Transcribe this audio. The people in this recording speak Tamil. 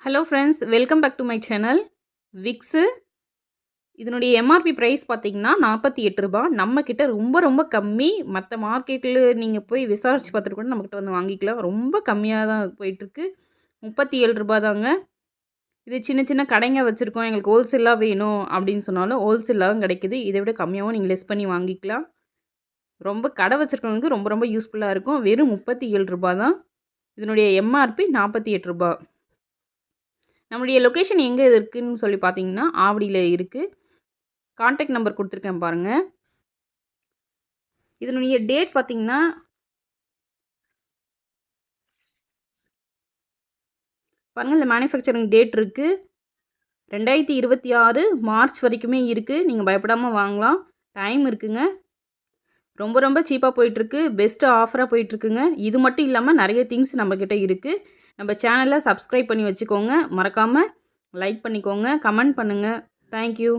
Hello friends, welcome back to my channel. Vicks இதனுடைய எம்ஆர்பி ப்ரைஸ் பார்த்தீங்கன்னா ரூ. 48. நம்மக்கிட்ட ரொம்ப ரொம்ப கம்மி. மற்ற மார்க்கெட்டில் நீங்கள் போய் விசாரித்து பார்த்துட்டு கூட நம்மக்கிட்ட வந்து வாங்கிக்கலாம். ரொம்ப கம்மியாக தான் போயிட்டுருக்கு. ரூ. 37 தாங்க. இது சின்ன சின்ன கடைங்க வச்சுருக்கோம், எங்களுக்கு ஹோல்சேலாக வேணும் அப்படின்னு சொன்னாலும் ஹோல்சேலாகவும் கிடைக்குது. இதை விட கம்மியாகவும் நீங்கள் லெஸ் பண்ணி வாங்கிக்கலாம். ரொம்ப கடை வச்சுருக்கவங்களுக்கு ரொம்ப ரொம்ப யூஸ்ஃபுல்லாக இருக்கும். வெறும் ரூ. 37 தான். இதனுடைய எம்ஆர்பி ரூ. 48. நம்முடைய லொக்கேஷன் எங்கே இருக்குதுன்னு சொல்லி பார்த்தீங்கன்னா ஆவடியில் இருக்குது. கான்டாக்ட் நம்பர் கொடுத்துருக்கேன் பாருங்கள். இதனுடைய டேட் பார்த்தீங்கன்னா பாருங்கள், இந்த மேனுஃபேக்சரிங் டேட் இருக்குது 2026 மார்ச் வரைக்குமே இருக்குது. நீங்கள் பயப்படாமல் வாங்கலாம், டைம் இருக்குங்க. ரொம்ப ரொம்ப சீப்பாக போயிட்டுருக்கு, பெஸ்ட்டு ஆஃபராக போயிட்டுருக்குங்க. இது மட்டும் இல்லாமல் நிறைய திங்ஸ் நம்மக்கிட்ட இருக்குது. நம்ம சேனலை சப்ஸ்கிரைப் பண்ணி வச்சுக்கோங்க. மறக்காமல் லைக் பண்ணிக்கோங்க, கமெண்ட் பண்ணுங்கள். தேங்க்யூ.